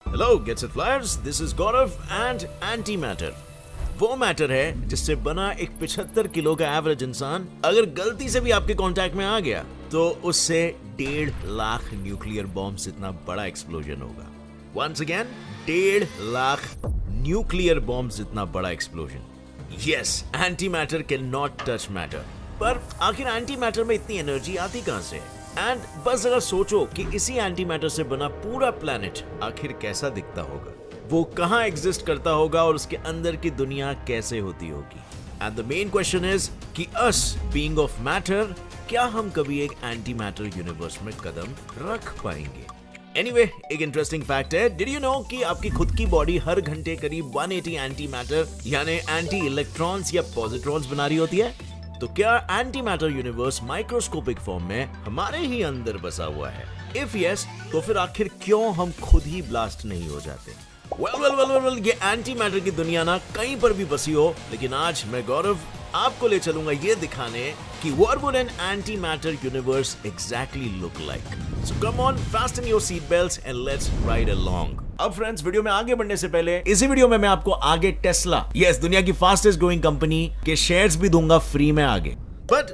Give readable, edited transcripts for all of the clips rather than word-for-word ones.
Hello gets it flyers, this is Gaurav and anti matter वो matter है जिससे बना एक 75 किलो का एवरेज इंसान अगर गलती से भी आपके कांटेक्ट में आ गया तो उससे 1.5 लाख न्यूक्लियर बॉम्ब जितना बड़ा एक्सप्लोजन होगा। Once again 1.5 lakh nuclear bomb जितना बड़ा explosion. Yes, anti matter can not touch matter. पर आखिर एंटी मैटर में इतनी एनर्जी आती कहां से? एंड बस जरा सोचो कि इसी एंटी मैटर से बना पूरा प्लेनेट आखिर कैसा दिखता होगा, वो कहां एग्जिस्ट करता होगा और उसके अंदर की दुनिया कैसे होती होगी। And the main question is कि अस बीइंग ऑफ मैटर, क्या हम कभी एक एंटी मैटर यूनिवर्स में कदम रख पाएंगे? एनीवे, एक इंटरेस्टिंग फैक्ट है, डिड यू नो कि आपकी खुद की बॉडी हर घंटे करीब 180 एंटी मैटर यानी एंटी इलेक्ट्रॉन्स या पॉजिट्रॉन्स बना रही होती है? तो क्या anti matter universe microscopic form में हमारे ही अंदर बसा हुआ है? इफ यस, तो फिर आखिर क्यों हम खुद ही ब्लास्ट नहीं हो जाते? वेल, ये एंटी मैटर की दुनिया ना कहीं पर भी बसी हो, लेकिन आज मैं गौरव आपको ले चलूंगा ये दिखाने कि what would an anti matter universe exactly look like. So come on, fasten your seat belts and let's ride along। अब फ्रेंड्स, वीडियो में आगे बढ़ने से पहले इसी वीडियो में मैं आपको आगे टेस्ला, यस दुनिया की फास्टेस्ट ग्रोइंग कंपनी के शेयर्स भी दूंगा फ्री में आगे। बट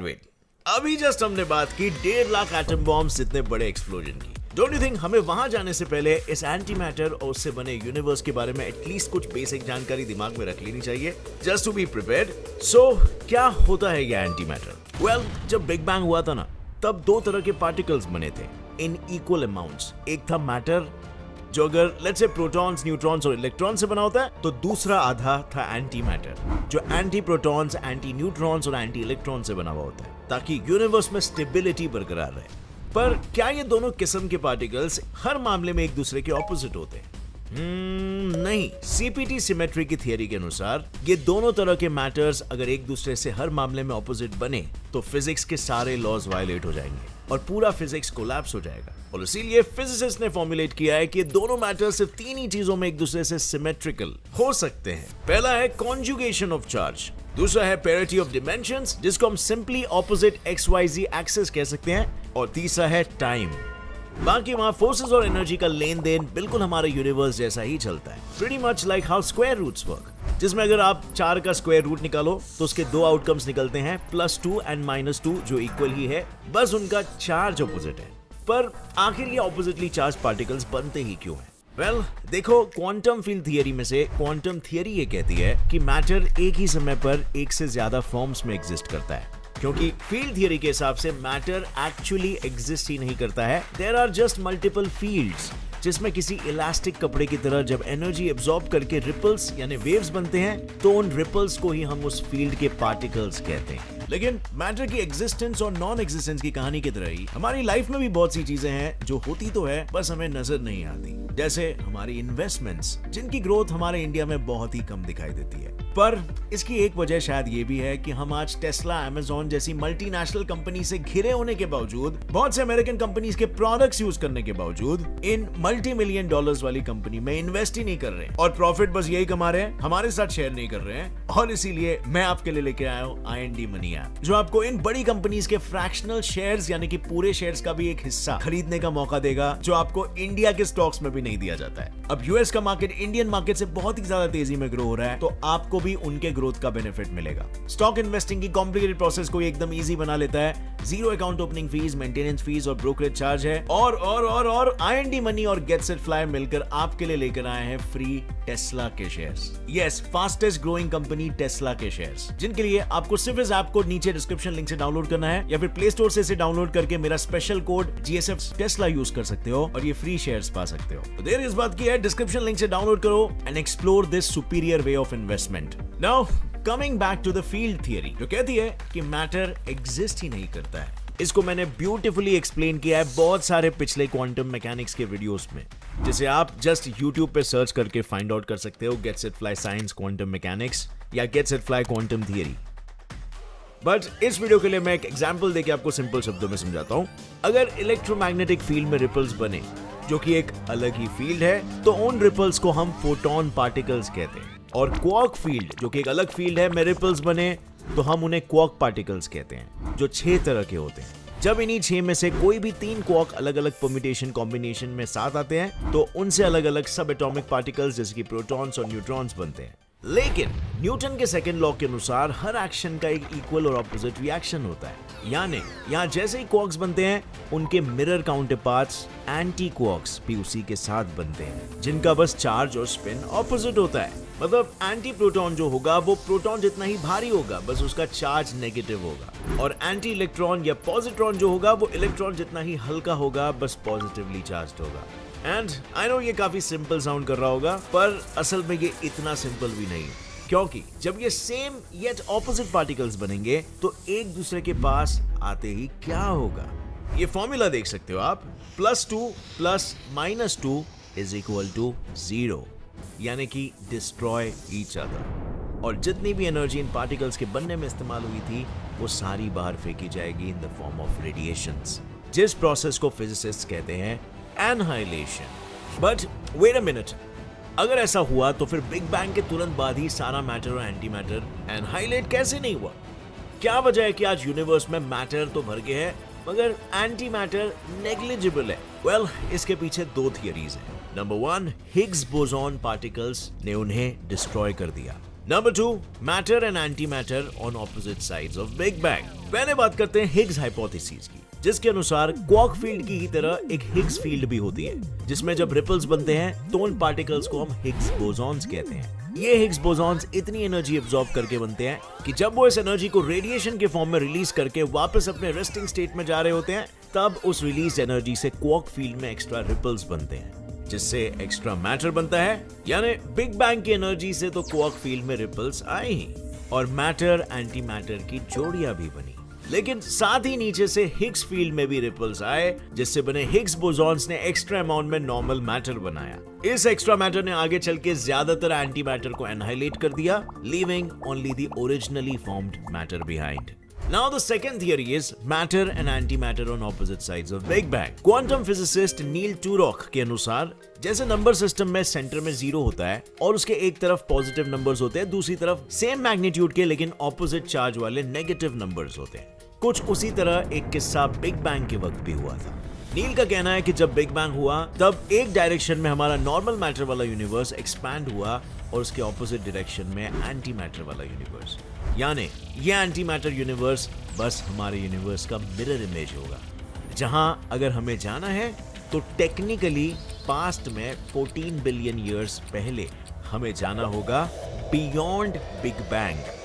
वेट, अभी जस्ट हमने बात की 1.5 लाख एटम बॉम्ब्स जितने बड़े एक्सप्लोजन की। डोंट यू थिंक हमें वहां जाने से पहले इस एंटी मैटर और उससे बने यूनिवर्स के बारे में एटलीस्ट कुछ बेसिक जानकारी दिमाग में रख लेनी चाहिए, जस्ट टू बी प्रिपेयर्ड। सो क्या होता है ये एंटी मैटर? वेल, जब बिग बैंग हुआ था ना, तब 2 तरह के पार्टिकल्स बने थे इन इक्वल अमाउंट्स। एक था मैटर, जो अगर लेट्स से प्रोटॉन्स, न्यूट्रॉन्स और इलेक्ट्रॉन से बना होता है, तो दूसरा आधा था एंटी मैटर, जो एंटी प्रोटॉन्स, एंटी न्यूट्रॉन्स और एंटी इलेक्ट्रॉन से बना हुआ होता है, ताकि यूनिवर्स में स्टेबिलिटी बरकरार रहे। पर क्या ये दोनों किस्म के पार्टिकल्स हर मामले में एक दूसरे के ऑपोजिट होते हैं? नहीं। सीपीटी सिमेट्री की थियरी के अनुसार ये दोनों तरह के मैटर्स अगर एक दूसरे से हर मामले में ऑपोजिट बने तो फिजिक्स के सारे लॉज वायलेट हो जाएंगे और पूरा फिजिक्स कोलैप्स हो जाएगा। और इसीलिए फिजिसिस्ट ने फॉर्मुलेट किया है कि दोनों मैटर सिर्फ 3 ही चीजों में एक दूसरे से सिमेट्रिकल हो सकते हैं। पहला है कॉन्जुगेशन ऑफ चार्ज, दूसरा है पैरिटी ऑफ डिमेंशंस, जिसको हम सिंपली ऑपोजिट XYZ एक्सिस कह सकते हैं, और तीसरा है टाइम। बाकी वहां फोर्सेस और एनर्जी का लेन देन बिल्कुल हमारे यूनिवर्स जैसा ही चलता है, pretty much like how square roots work, जिसमें अगर आप 4 का स्क्वायर रूट निकालो तो उसके 2 आउटकम्स निकलते हैं, +2 एंड -2, जो इक्वल ही है, बस उनका चार्ज ऑपोजिट है। पर आखिर ये ऑपोजिटली चार्ज पार्टिकल्स बनते ही क्यों हैं? वेल, देखो, क्वांटम फील्ड थियरी में से क्वांटम थियरी ये कहती है कि मैटर एक ही समय पर एक से ज्यादा फॉर्म्स में एग्जिस्ट करता है, क्योंकि फील्ड थियरी के हिसाब से मैटर एक्चुअली एग्जिस्ट ही नहीं करता है। There are just multiple fields, जिसमें किसी इलास्टिक कपड़े की तरह जब एनर्जी एब्जॉर्ब करके रिपल्स यानी वेव्स बनते हैं, तो उन रिपल्स को ही हम उस फील्ड के पार्टिकल्स कहते हैं। लेकिन मैटर की एग्जिस्टेंस और नॉन एग्जिस्टेंस की कहानी की तरह ही हमारी लाइफ में भी बहुत सी चीजें हैं जो होती तो है, बस हमें नजर नहीं आती। जैसे हमारी इन्वेस्टमेंट्स, जिनकी ग्रोथ हमारे इंडिया में बहुत ही कम दिखाई देती है। पर इसकी एक वजह शायद ये भी है कि हम आज टेस्ला, अमेज़न जैसी मल्टीनेशनल कंपनी से घिरे होने के बावजूद, बहुत से अमेरिकन कंपनीज के प्रोडक्ट्स यूज करने के बावजूद इन $multi-million वाली कंपनी में इन्वेस्ट ही नहीं कर रहे हैं और प्रॉफिट बस यही कमा रहे हैं, हमारे साथ शेयर नहीं कर रहे हैं। और इसीलिए मैं आपके लिए लेके आया हूँ IND मनी ऐप, जो आपको इन बड़ी कंपनीज के फ्रैक्शनल शेयर्स यानी कि पूरे शेयर्स का भी एक हिस्सा खरीदने का मौका देगा, जो आपको इंडिया के स्टॉक्स में भी नहीं दिया जाता है। अब यूएस का मार्केट इंडियन मार्केट से बहुत ही ज्यादा तेजी में ग्रो हो रहा है, तो आपको भी उनके ग्रोथ का बेनिफिट मिलेगा। स्टॉक इन्वेस्टिंग की कॉम्प्लिकेटेड प्रोसेस को एकदम इजी बना लेता है। 0 account opening fees, maintenance fees और ब्रोकरेज चार्ज है। और IND मनी और गेट्स इट फ्लाई मिलकर आपके लिए लेकर आए हैं फ्री टेस्ला के shares. Yes, fastest growing company Tesla के शेयर्स, जिनके लिए आपको सिर्फ इस ऐप को नीचे डिस्क्रिप्शन लिंक से डाउनलोड करना है या फिर प्ले स्टोर से इसे डाउनलोड करके मेरा special code GSF Tesla use कर सकते हो और ये फ्री शेयर्स पा सकते हो। तो देर इस बात की है, डिस्क्रिप्शन लिंक से डाउनलोड करो and explore this superior way of investment. Now coming back to the field theory, जो कहती है कि मैटर एग्जिस्ट ही नहीं करता है। इसको मैंने ब्यूटीफुली एक्सप्लेन किया है बहुत सारे पिछले क्वांटम मैकेनिक्स के वीडियोस में, जिसे आप जस्ट YouTube पे सर्च करके फाइंड आउट कर सकते हो, get set fly science quantum mechanics या get set fly quantum theory. But इस वीडियो के लिए मैं एक एग्जांपल देके आपको सिंपल शब्दों में समझाता हूं। अगर इलेक्ट्रोमैग्नेटिक फील्ड में रिपल्स बने, जो कि एक अलग ही फील्ड है, तो उन रिपल्स को हम फोटोन पार्टिकल्स कहते हैं। और क्वार्क फील्ड, जो कि एक अलग फील्ड है, में रिपल्स बने तो हम उन्हें क्वार्क पार्टिकल्स कहते हैं, जो 6 तरह के होते हैं। जब इन्हीं 6 में से कोई भी 3 क्वार्क अलग अलग परम्यूटेशन कॉम्बिनेशन में साथ आते हैं तो उनसे अलग अलग सब एटॉमिक पार्टिकल्स जैसे कि प्रोटॉन्स और न्यूट्रॉन्स बनते हैं। लेकिन न्यूटन के सेकंड लॉ के अनुसार हर एक्शन का एक इक्वल और ऑपोजिट रिएक्शन होता है। यानी यहाँ जैसे ही क्वार्क्स बनते हैं उनके मिरर काउंटरपार्ट्स एंटी क्वार्क्स भी उसी के साथ बनते हैं, जिनका बस चार्ज और स्पिन ऑपोजिट होता है। मतलब एंटी प्रोटॉन जो होगा वो प्रोटॉन जितना ही भारी होगा, बस उसका चार्ज नेगेटिव होगा, और एंटी इलेक्ट्रॉन या पॉजिट्रॉन जो होगा वो इलेक्ट्रॉन जितना ही हल्का होगा, बस पॉजिटिवली चार्ज्ड होगा। एंड आई नो ये काफी सिंपल साउंड कर रहा होगा, पर असल में ये इतना सिंपल भी नहीं, क्योंकि जब ये सेम येट ऑपोजिट पार्टिकल्स बनेंगे तो एक दूसरे के पास आते ही क्या होगा। ये फॉर्मूला देख सकते हो आप, +2 + -2 = 0, यानी कि डिस्ट्रॉय ईच अदर। और जितनी भी एनर्जी इन पार्टिकल्स के बनने में इस्तेमाल हुई थी वो सारी बाहर फेंकी जाएगी in the form of radiations, जिस प्रोसेस को फिजिसिस्ट कहते हैं annihilation. But wait a minute, अगर ऐसा हुआ तो फिर बिग बैंग के तुरंत बाद ही सारा मैटर और एंटी मैटर एनहाइलेट कैसे नहीं हुआ? क्या वजह है कि आज यूनिवर्स में मैटर तो भर के है मगर एंटी मैटर नेग्लिजिबल है? वेल, इसके पीछे 2 थियरीज हैं। नंबर 1, हिग्स बोसॉन पार्टिकल्स ने उन्हें डिस्ट्रॉय कर दिया। Number 2, matter and anti matter on opposite sides of big bang. पहले बात करते हैं हिग्स हाइपोथेसिस की, जिसके अनुसार क्वार्क फील्ड की तरह एक हिग्स फील्ड भी होती है, जिसमें जब रिपल्स बनते हैं तो उन पार्टिकल्स को हम हिग्स बोसॉन्स कहते हैं। ये हिग्स बोसॉन्स इतनी एनर्जी एब्जॉर्ब करके बनते हैं कि जब वो इस एनर्जी को रेडिएशन के फॉर्म में रिलीज करके वापस अपने रेस्टिंग स्टेट में जा रहे होते हैं, तब उस रिलीज एनर्जी से क्वार्क फील्ड में एक्स्ट्रा रिपल्स बनते हैं, जिससे एक्स्ट्रा मैटर बनता है। यानी बिग बैंग की एनर्जी से तो क्वार्क फील्ड में रिपल्स आए ही, और मैटर एंटी मैटर की जोड़ियां भी बनी, लेकिन साथ ही नीचे से हिग्स फील्ड में भी रिपल्स आए, जिससे बने हिग्स बोसॉन्स ने एक्स्ट्रा अमाउंट में नॉर्मल मैटर बनाया। इस एक्स्ट्रा मैटर ने आगे चल के ज्यादातर एंटी मैटर को एनहाइलेट कर दिया, leaving only the originally formed matter behind. Now the second theory is matter and antimatter on opposite sides of Big Bang. Quantum physicist नील टूरॉक के अनुसार जैसे नंबर सिस्टम में सेंटर में 0 होता है और उसके एक तरफ पॉजिटिव नंबर्स होते हैं, दूसरी तरफ सेम मैग्नीट्यूड के लेकिन ऑपोजिट चार्ज वाले नेगेटिव नंबर्स होते हैं। कुछ उसी तरह एक किस्सा बिग बैंग के वक्त भी हुआ था। नील का कहना है कि जब बिग बैंग हुआ तब एक डायरेक्शन में हमारा नॉर्मल मैटर वाला यूनिवर्स एक्सपैंड हुआ और उसके ऑपोजिट डायरेक्शन में एंटी मैटर वाला यूनिवर्स। यानी ये एंटी मैटर यूनिवर्स बस हमारे यूनिवर्स का मिरर इमेज होगा, जहां अगर हमें जाना है तो टेक्निकली पास्ट में 14 बिलियन ईयर्स पहले हमें जाना होगा beyond big bang.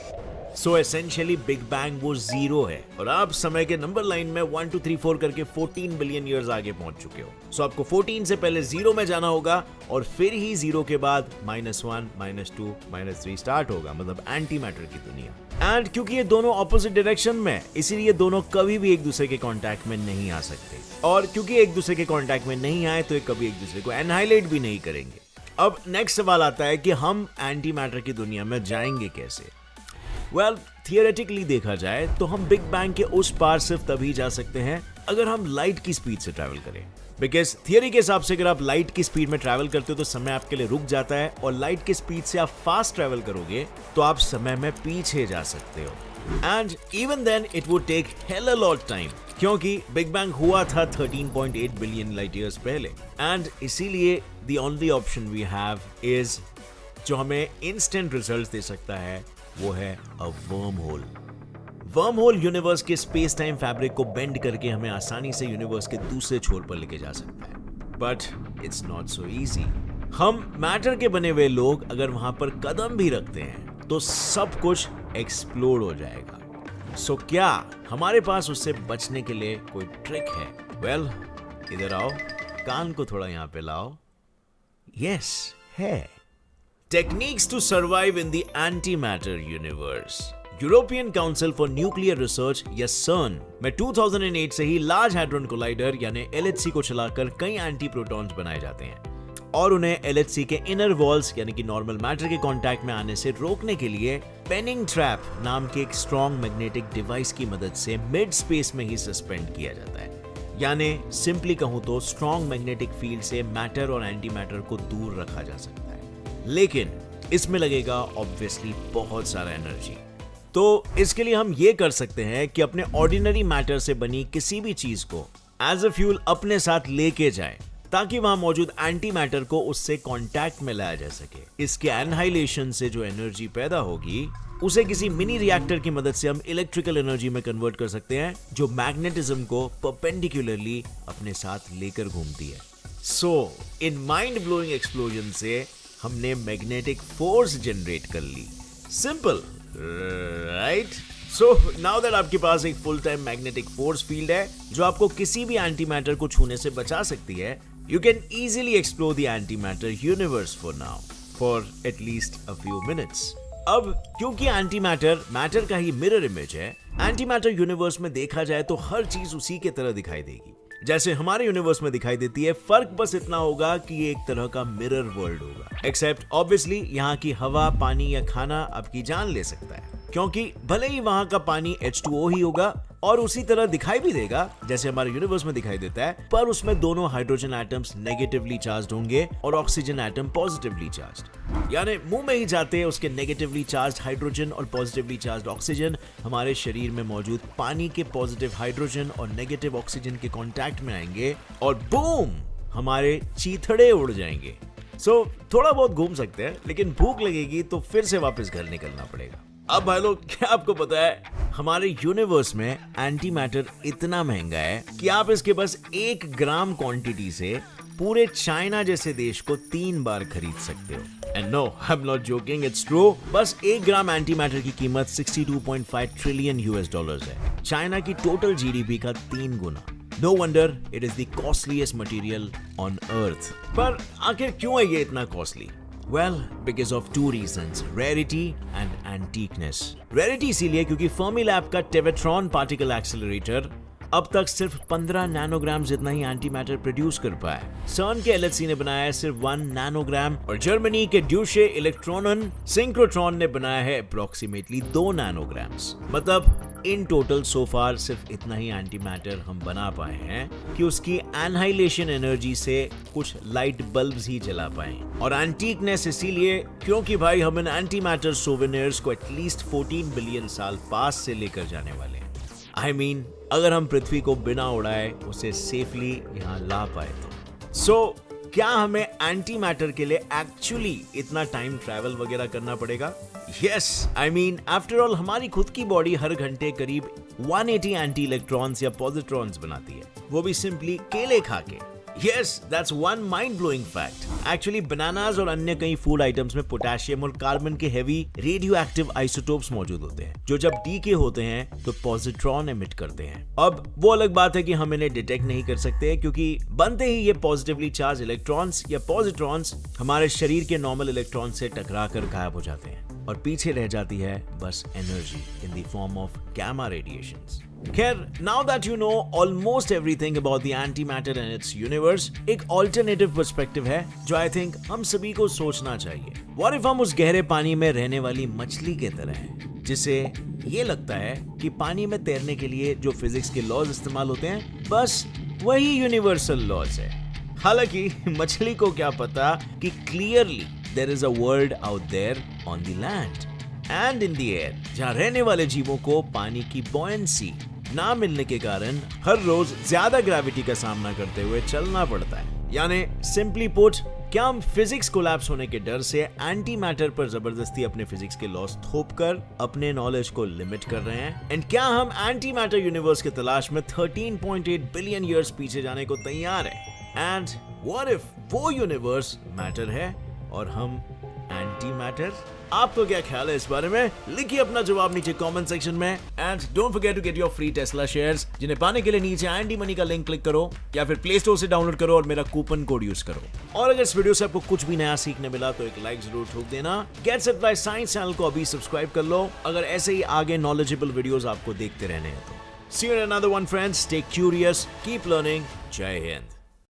So essentially big bang वो 0 है और आप समय के नंबर लाइन में 1 2 3 4 करके 14 बिलियन ईयर्स आगे पहुंच चुके हो। सो आपको 14 से पहले 0 में जाना होगा और फिर ही 0 के बाद -1, -2, -3 स्टार्ट होगा, मतलब एंटी मैटर की दुनिया। एंड क्योंकि ये दोनों ऑपोजिट डायरेक्शन में, इसीलिए दोनों कभी भी एक दूसरे के कांटेक्ट में नहीं आ सकते, और क्योंकि एक दूसरे के कांटेक्ट में नहीं आए तो ये कभी एक दूसरे को एनहाइलेट भी नहीं करेंगे। अब नेक्स्ट सवाल आता है कि हम एंटी मैटर की दुनिया में जाएंगे कैसे? वेल, थियोरेटिकली देखा जाए तो हम बिग बैंग के उस पार सिर्फ तभी जा सकते हैं अगर हम लाइट की स्पीड से ट्रैवल करें। बिकॉज थियोरी के हिसाब से अगर आप लाइट की स्पीड में ट्रैवल करते हो तो समय आपके लिए रुक जाता है, और लाइट की स्पीड से आप फास्ट ट्रैवल करोगे तो आप समय में पीछे जा सकते हो। And even then it would take hell a lot time, क्योंकि बिग बैंग हुआ था 13.8 बिलियन लाइट ईयर्स पहले। एंड इसीलिए the only option we have is, जो हमें इंस्टेंट रिजल्ट दे सकता है, वो है a worm hole. Worm hole universe के स्पेस टाइम फैब्रिक को बेंड करके हमें आसानी से यूनिवर्स के दूसरे छोर पर लेके जा सकता है, but it's not so easy. हम मैटर के बने हुए लोग अगर वहां पर कदम भी रखते हैं तो सब कुछ एक्सप्लोड हो जाएगा। सो क्या हमारे पास उससे बचने के लिए कोई ट्रिक है? वेल, इधर आओ, कान को थोड़ा यहां पे लाओ। यस, है। Techniques to survive in the antimatter universe. European council for nuclear research या CERN में 2008 से ही लार्ज हैड्रॉन कोलाइडर यानी LHC को चलाकर कई एंटी प्रोटॉन्स बनाए जाते हैं, और उन्हें LHC के इनर वॉल्स यानी कि नॉर्मल मैटर के कांटेक्ट में आने से रोकने के लिए पेनिंग ट्रैप नाम के एक स्ट्रॉन्ग मैग्नेटिक डिवाइस की मदद से मिड स्पेस में ही सस्पेंड किया जाता है। यानी सिंपली कहूं तो स्ट्रॉन्ग मैग्नेटिक फील्ड से मैटर और एंटी मैटर को दूर रखा जा सकता है, लेकिन इसमें लगेगा ऑब्वियसली बहुत सारा एनर्जी। तो इसके लिए हम ये कर सकते हैं कि अपने ऑर्डिनरी मैटर से बनी किसी भी चीज को एज अ फ्यूल अपने साथ लेके जाएं, ताकि वहां मौजूद एंटी मैटर को उससे कांटेक्ट में लाया जा सके। इसके एनहाइलेशन से जो एनर्जी पैदा होगी उसे किसी मिनी रिएक्टर की मदद से हम इलेक्ट्रिकल एनर्जी में कन्वर्ट कर सकते हैं, जो मैग्नेटिज्म को परपेंडिकुलरली अपने साथ लेकर घूमती है। So in mind blowing explosion से हमने मैग्नेटिक फोर्स जनरेट कर ली। Simple, right? So now that आपके पास एक full time magnetic force field है जो आपको किसी भी एंटी मैटर को छूने से बचा सकती है, you can easily explore the antimatter universe for now, for at least a few minutes. अब क्योंकि एंटीमैटर मैटर का ही मिरर इमेज है, एंटीमैटर यूनिवर्स में देखा जाए तो हर चीज उसी के तरह दिखाई देगी जैसे हमारे यूनिवर्स में दिखाई देती है। फर्क बस इतना होगा कि ये एक तरह का मिरर वर्ल्ड होगा, एक्सेप्ट ऑब्वियसली यहाँ की हवा, पानी या खाना आपकी जान ले सकता है, क्योंकि भले ही वहां का पानी H2O ही होगा और उसी तरह दिखाई भी देगा जैसे हमारे यूनिवर्स में दिखाई देता है, पर उसमें दोनों हाइड्रोजन एटम्स नेगेटिवली चार्ज्ड होंगे और ऑक्सीजन एटम पॉजिटिवली चार्ज्ड। यानी मुंह में ही जाते उसके नेगेटिवली चार्ज्ड हाइड्रोजन और पॉजिटिवली चार्ज्ड ऑक्सीजन हमारे शरीर में मौजूद पानी के पॉजिटिव हाइड्रोजन और नेगेटिव ऑक्सीजन के कांटेक्ट में आएंगे और बूम, हमारे चीथड़े उड़ जाएंगे। सो थोड़ा बहुत घूम सकते हैं, लेकिन भूख लगेगी तो फिर से वापस घर निकलना पड़ेगा। अब भाई लोग, क्या आपको पता है हमारे यूनिवर्स में एंटी मैटर इतना महंगा है कि आप इसके बस 1 ग्राम क्वांटिटी से पूरे चाइना जैसे देश को 3 बार खरीद सकते हो। And no, I am not joking, it's true. बस 1 ग्राम एंटी मैटर की कीमत 62.5 ट्रिलियन US डॉलर्स है, चाइना की टोटल GDP का 3 गुना। No wonder it is the costliest material on earth. पर आखिर क्यों है ये इतना costly? Well, because of 2 reasons, rarity and antiqueness. Rarity इसीलिए क्योंकि Fermilab का Tevatron पार्टिकल एक्सेलरेटर अब तक सिर्फ 15 नैनोग्राम जितना ही एंटी मैटर प्रोड्यूस कर पाया है। CERN के LHC ने बनाया है सिर्फ 1 नैनोग्राम और जर्मनी के ड्यूशे इलेक्ट्रॉनन सिंक्रोट्रॉन ने बनाया है अप्रोक्सीमेटली 2 नैनोग्राम्स। मतलब इन टोटल सो फार सिर्फ इतना ही एंटी मैटर हम बना पाए हैं कि उसकी एनहाइलेशन एनर्जी से कुछ लाइट बल्ब्स ही जला पाए। और एंटीकनेस इसीलिए क्योंकि भाई हम इन एंटी मैटर सोवेनियर्स को एटलीस्ट 14 बिलियन साल पास से लेकर जाने वाले हैं। I mean, अगर हम पृथ्वी को बिना उड़ाए उसे सेफली यहाँ ला पाए तो। क्या हमें एंटी मैटर के लिए एक्चुअली इतना टाइम ट्रैवल वगैरह करना पड़ेगा? Yes, I mean after all हमारी खुद की बॉडी हर घंटे करीब 180 एंटी इलेक्ट्रॉन्स या पॉजिट्रॉन्स बनाती है, वो भी सिंपली केले खा के। Yes, that's one mind-blowing fact. Actually, bananas और अन्य कई फूड आइटम्स में पोटेशियम और कार्बन के हेवी रेडियो एक्टिव आइसोटोप्स मौजूद होते हैं, जो जब डीके होते हैं तो पॉजिट्रॉन एमिट करते हैं। अब वो अलग बात है कि हम इन्हें डिटेक्ट नहीं कर सकते, क्योंकि बनते ही ये पॉजिटिवली चार्ज इलेक्ट्रॉन्स या पॉजिट्रॉन्स हमारे शरीर के नॉर्मल इलेक्ट्रॉन से टकरा कर गायब हो जाते हैं और पीछे रह जाती है बस energy in the form of gamma radiations. खैर, now that you know almost everything about the antimatter and its universe, एक alternative perspective है जो I think हम सभी को सोचना चाहिए। What if हम उस गहरे पानी में रहने वाली मछली के तरह हैं, जिसे ये लगता है कि पानी में तैरने के लिए जो फिजिक्स के लॉज इस्तेमाल होते हैं बस वही यूनिवर्सल लॉज है। हालांकि मछली को क्या पता कि clearly there is a world out there on the land and in the air, जहाँ रहने वाले जीवों को पानी की buoyancy ना मिलने के कारण हर रोज ज्यादा ग्रेविटी का सामना करते हुए चलना पड़ता है। यानी सिंपली पुट, क्या हम फिजिक्स कोलैप्स होने के डर से एंटी मैटर पर जबरदस्ती अपने फिजिक्स के लॉस थोपकर अपने नॉलेज को लिमिट कर रहे हैं? एंड क्या हम एंटी मैटर यूनिवर्स की तलाश में 13.8 बिलियन ईयर्स पीछे जाने को तैयार हैं? एंड व्हाट इफ वो यूनिवर्स मैटर है और हम एंटी मैटर? आपको क्या ख्याल है इस बारे में? लिखिए अपना जवाब नीचे कमेंट सेक्शन में। And don't forget to get your free Tesla shares, जिन्हें पाने के लिए नीचे एंडी मनी का लिंक क्लिक करो या फिर प्ले स्टोर से डाउनलोड करो और मेरा कूपन कोड यूज करो। और अगर इस वीडियो से आपको कुछ भी नया सीखने मिला तो एक लाइक जरूर ठोक देना। Gets it by science channel को अभी सब्सक्राइब कर लो अगर ऐसे ही आगे नॉलेजेबल वीडियोस आपको देखते रहने हैं तो। See you in another one, friends. Stay curious, keep learning. Jai Hind.